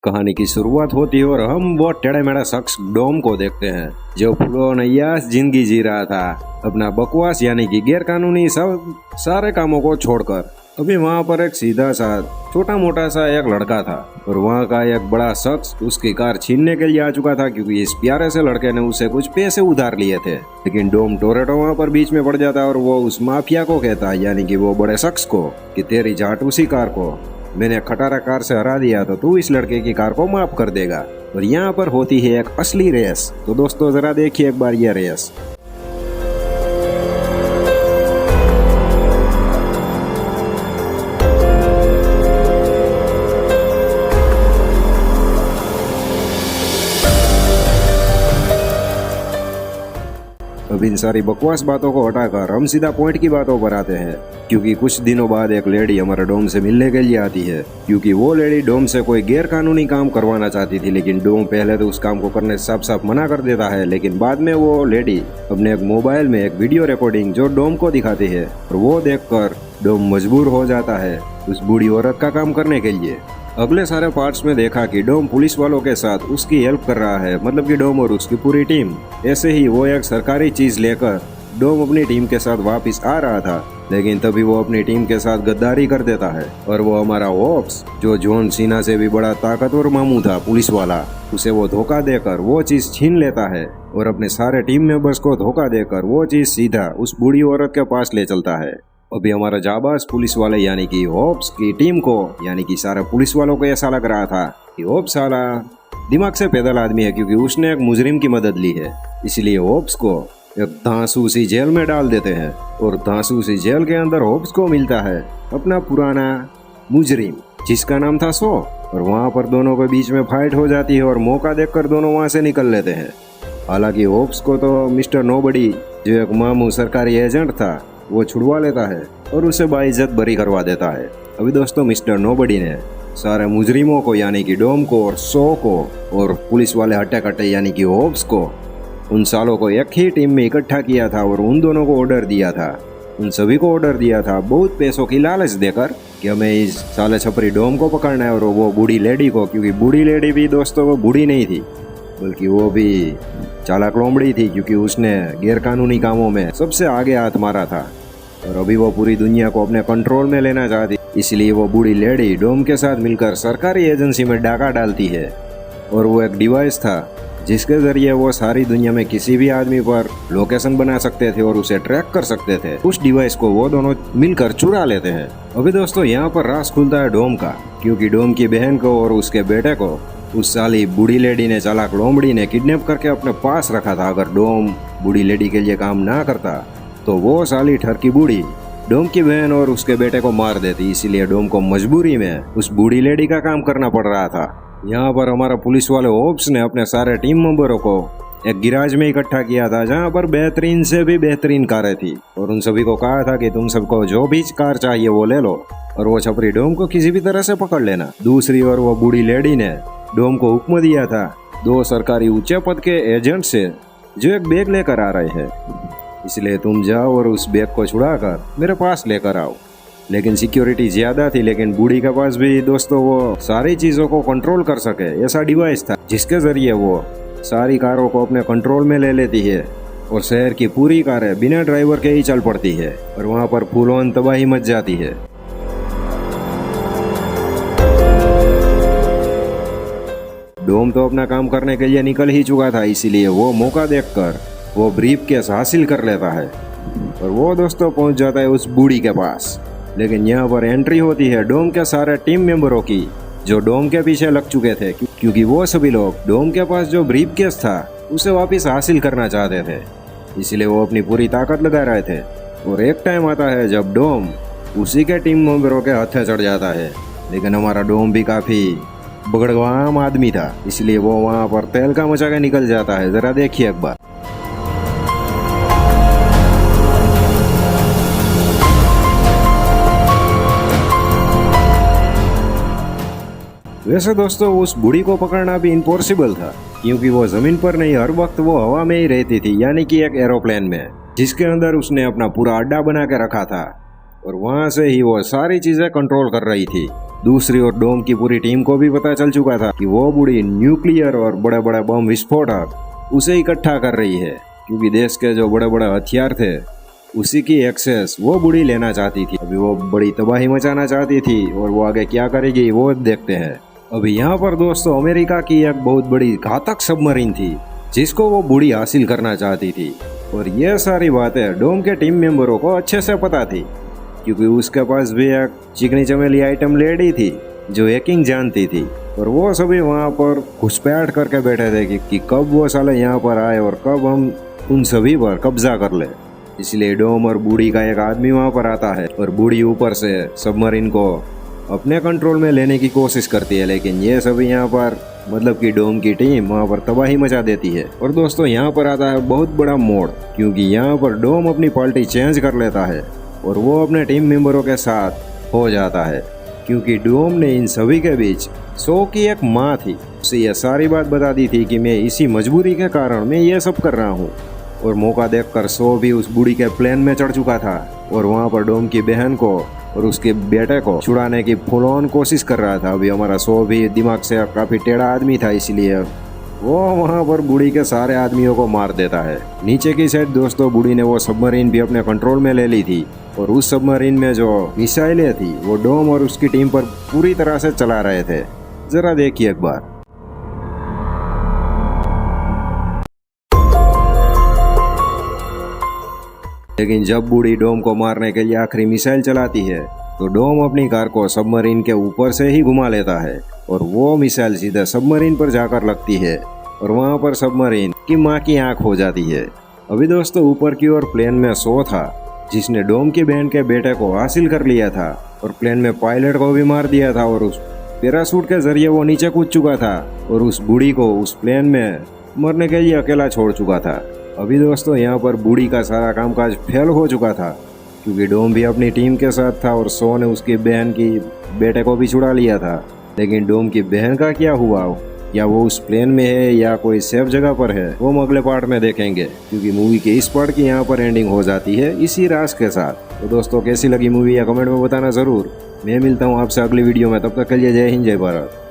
कहानी की शुरुआत होती है और हम वो टेढ़े मेढ़े शख्स डोम को देखते हैं जो फुलोनय्यास जिंदगी जी रहा था, अपना बकवास यानी कि गैरकानूनी सब सारे कामों को छोड़कर। अभी वहाँ पर एक सीधा सा छोटा मोटा सा एक लड़का था और वहाँ का एक बड़ा शख्स उसकी कार छीनने के लिए आ चुका था, क्योंकि इस प्यारे से लड़के ने उससे कुछ पैसे उधार लिए थे। लेकिन डोम टोरेटो वहाँ पर बीच में पड़ जाता है और वो उस माफिया को कहता है, यानी कि वो बड़े शख्स को, कि तेरी जाट उसी कार को मैंने खटारा कार से हरा दिया तो तू इस लड़के की कार को माफ कर देगा। और यहाँ पर होती है एक असली रेस। तो दोस्तों जरा देखिए एक बार ये रेस। अब इन सारी बकवास बातों को हटाकर हम सीधा पॉइंट की बातों पर आते हैं, क्योंकि कुछ दिनों बाद एक लेडी हमारे डोम से मिलने के लिए आती है, क्योंकि वो लेडी डोम से कोई गैर कानूनी काम करवाना चाहती थी। लेकिन डोम पहले तो उस काम को करने से साफ साफ मना कर देता है, लेकिन बाद में वो लेडी अपने एक मोबाइल में एक वीडियो रिकॉर्डिंग जो डोम को दिखाती है और वो देखकर डोम मजबूर हो जाता है उस बूढ़ी औरत का काम करने के लिए। अगले सारे पार्ट्स में देखा कि डोम पुलिस वालों के साथ उसकी हेल्प कर रहा है, मतलब कि डोम और उसकी पूरी टीम। ऐसे ही वो एक सरकारी चीज लेकर डोम अपनी टीम के साथ वापस आ रहा था, लेकिन तभी वो अपनी टीम के साथ गद्दारी कर देता है और वो हमारा होप्स, जो जॉन सीना से भी बड़ा ताकतवर मामू था पुलिस वाला, उसे वो धोखा देकर वो चीज छीन लेता है और अपने सारे टीम मेंबर्स को धोखा देकर वो चीज सीधा उस बूढ़ी औरत के पास ले चलता है। अभी हमारा जाबाज पुलिस वाले यानी कि होप्स की टीम को, यानी कि सारे पुलिस वालों को ऐसा लग रहा था कि होप्स साला दिमाग से पैदल आदमी है, क्योंकि उसने एक मुजरिम की मदद ली है। इसलिए होप्स को एक धांसू सी जेल में डाल देते हैं और धांसू सी जेल के अंदर होप्स को मिलता है अपना पुराना मुजरिम जिसका नाम था सो। और वहाँ पर दोनों के बीच में फाइट हो जाती है और मौका देखकर दोनों वहाँ से निकल लेते हैं। हालांकि होप्स को तो मिस्टर नोबडी, जो एक मामू सरकारी एजेंट था, वो छुड़वा लेता है और उसे बाइज्जत बरी करवा देता है। अभी दोस्तों मिस्टर नोबडी ने सारे मुजरिमों को, यानी कि डोम को और सो को और पुलिस वाले हट्टे कट्टे यानी कि होप्स को, उन सालों को एक ही टीम में इकट्ठा किया था और उन दोनों को ऑर्डर दिया था, उन सभी को ऑर्डर दिया था बहुत पैसों की लालच देकर कि हमें इस साले छपरी डोम को पकड़ना है और वो बूढ़ी लेडी को, क्योंकि बूढ़ी लेडी भी दोस्तों वो बूढ़ी नहीं थी बल्कि वो भी चालाक लोमड़ी थी, क्योंकि उसने गैरकानूनी कामों में सबसे आगे हाथ मारा था और अभी वो पूरी दुनिया को अपने कंट्रोल में लेना चाहती। इसलिए वो बूढ़ी लेडी डोम के साथ मिलकर सरकारी एजेंसी में डाका डालती है और वो एक डिवाइस था जिसके जरिए वो सारी दुनिया में किसी भी आदमी पर लोकेशन बना सकते थे और उसे ट्रैक कर सकते थे। उस डिवाइस को वो दोनों मिलकर चुरा लेते हैं। अभी दोस्तों यहाँ पर राज खुलता है डोम का, क्योंकि डोम की बहन को और उसके बेटे को उस साली बूढ़ी लेडी ने, चालाक लोमड़ी ने किडनैप करके अपने पास रखा था। अगर डोम बूढ़ी लेडी के लिए काम ना करता तो वो साली ठरकी बूढ़ी डोम की बहन और उसके बेटे को मार देती। इसीलिए डोम को मजबूरी में उस बूढ़ी लेडी का काम करना पड़ रहा था। यहाँ पर हमारा पुलिस वाले होप्स ने अपने सारे टीम मेंबरों को एक गिराज में इकट्ठा किया था, जहाँ पर बेहतरीन से भी बेहतरीन कारें थी और उन सभी को कहा था कि तुम सबको जो भी कार चाहिए वो ले लो और वो छपरी डोम को किसी भी तरह से पकड़ लेना। दूसरी ओर वो बूढ़ी लेडी ने डोम को हुक्म दिया था 2 सरकारी ऊंचे पद के एजेंट से जो एक बैग लेकर आ रहे हैं, इसलिए तुम जाओ और उस बैग को छुड़ाकर मेरे पास लेकर आओ। लेकिन सिक्योरिटी ज्यादा थी, लेकिन बूढ़ी के पास भी दोस्तों वो सारी चीजों को कंट्रोल कर सके ऐसा डिवाइस था, जिसके जरिए वो सारी कारों को अपने कंट्रोल में ले लेती है और शहर की पूरी कारें बिना ड्राइवर के ही चल पड़ती है और वहाँ पर फूलों तबाही मच जाती है। डोम तो अपना काम करने के लिए निकल ही चुका था, इसीलिए वो मौका देखकर वो ब्रीफ केस हासिल कर लेता है और वो दोस्तों पहुंच जाता है उस बूढ़ी के पास। लेकिन यहाँ पर एंट्री होती है डोम के सारे टीम मेंबरों की, जो डोम के पीछे लग चुके थे, क्योंकि वो सभी लोग डोम के पास जो ब्रीफ केस था उसे वापस हासिल करना चाहते थे। इसलिए वो अपनी पूरी ताकत लगा रहे थे और एक टाइम आता है जब डोम उसी के टीम मेंबरों के हत्थे चढ़ जाता है। लेकिन हमारा डोम भी काफी बगड़वाम आदमी था, इसलिए वो वहाँ पर तेल का मचा के निकल जाता है। जरा देखिए एक बार। वैसे दोस्तों उस बूढ़ी को पकड़ना भी इम्पॉसिबल था, क्योंकि वो जमीन पर नहीं, हर वक्त वो हवा में ही रहती थी, यानी कि एक एरोप्लेन में, जिसके अंदर उसने अपना पूरा अड्डा बना के रखा था और वहां से ही वो सारी चीजें कंट्रोल कर रही थी। दूसरी ओर डोम की पूरी टीम को भी पता चल चुका था कि वो बूढ़ी न्यूक्लियर और बड़े बड़े बम विस्फोटक उसे इकट्ठा कर रही है, क्योंकि देश के जो बड़े बड़े हथियार थे उसी की एक्सेस वो बूढ़ी लेना चाहती थी। अभी वो बड़ी तबाही मचाना चाहती थी और वो आगे क्या करेगी वो देखते हैं। अभी यहाँ पर दोस्तों अमेरिका की एक बहुत बड़ी घातक सबमरीन थी जिसको वो बूढ़ी हासिल करना चाहती थी, और ये सारी बातें डोम के टीम मेंबरों को अच्छे से पता थी, क्योंकि उसके पास भी एक चिकनी चमेली आइटम लेडी थी जो हैकिंग जानती थी, और वो सभी वहाँ पर घुसपैठ करके बैठे थे कि कब वो साले यहाँ पर आए और कब हम उन सभी पर कब्जा कर ले। इसलिए डोम और बूढ़ी का एक आदमी वहाँ पर आता है और बूढ़ी ऊपर से सबमरीन को अपने कंट्रोल में लेने की कोशिश करती है, लेकिन ये सभी यहाँ पर मतलब कि डोम की टीम वहाँ पर तबाही मचा देती है। और दोस्तों यहाँ पर आता है बहुत बड़ा मोड़, क्योंकि यहाँ पर डोम अपनी पार्टी चेंज कर लेता है और वो अपने टीम मेंबरों के साथ हो जाता है, क्योंकि डोम ने इन सभी के बीच सो की एक माँ थी, उसे यह सारी बात बता दी थी कि मैं इसी मजबूरी के कारण मैं ये सब कर रहा हूँ। और मौका देखकर सो भी उस बूढ़ी के प्लेन में चढ़ चुका था और वहाँ पर डोम की बहन को और उसके बेटे को छुड़ाने की फुल ऑन कोशिश कर रहा था। अभी हमारा सो भी दिमाग से काफी टेढ़ा आदमी था, इसलिए वो वहाँ पर बूढ़ी के सारे आदमियों को मार देता है। नीचे की साइड दोस्तों बूढ़ी ने वो सबमरीन भी अपने कंट्रोल में ले ली थी, और उस सबमरीन में जो मिसाइलें थी वो डोम और उसकी टीम पर पूरी तरह से चला रहे थे। जरा देखिए एक बार। लेकिन जब बूढ़ी डोम को मारने के लिए आखिरी मिसाइल चलाती है तो डोम अपनी कार को सबमरीन के ऊपर से ही घुमा लेता है और वो मिसाइल सीधे सबमरीन पर जाकर लगती है और वहाँ पर सबमरीन की माँ की आंख हो जाती है। अभी दोस्तों ऊपर की ओर प्लेन में सो था जिसने डोम की बहन के बेटे को हासिल कर लिया था और प्लेन में पायलट को भी मार दिया था, और उस पैराशूट के जरिए वो नीचे कूद चुका था और उस बूढ़ी को उस प्लेन में मरने के लिए अकेला छोड़ चुका था। अभी दोस्तों यहाँ पर बूढ़ी का सारा कामकाज फेल हो चुका था, क्योंकि डोम भी अपनी टीम के साथ था और सो ने उसकी बहन की बेटे को भी छुड़ा लिया था। लेकिन डोम की बहन का क्या हुआ, या वो उस प्लेन में है या कोई सेफ जगह पर है, वो हम अगले पार्ट में देखेंगे, क्योंकि मूवी के इस पार्ट की यहाँ पर एंडिंग हो जाती है इसी राज के साथ। तो दोस्तों कैसी लगी मूवी या कमेंट में बताना जरूर। मैं मिलता हूँ आपसे अगली वीडियो में, तब तक के लिए जय हिंद जय भारत।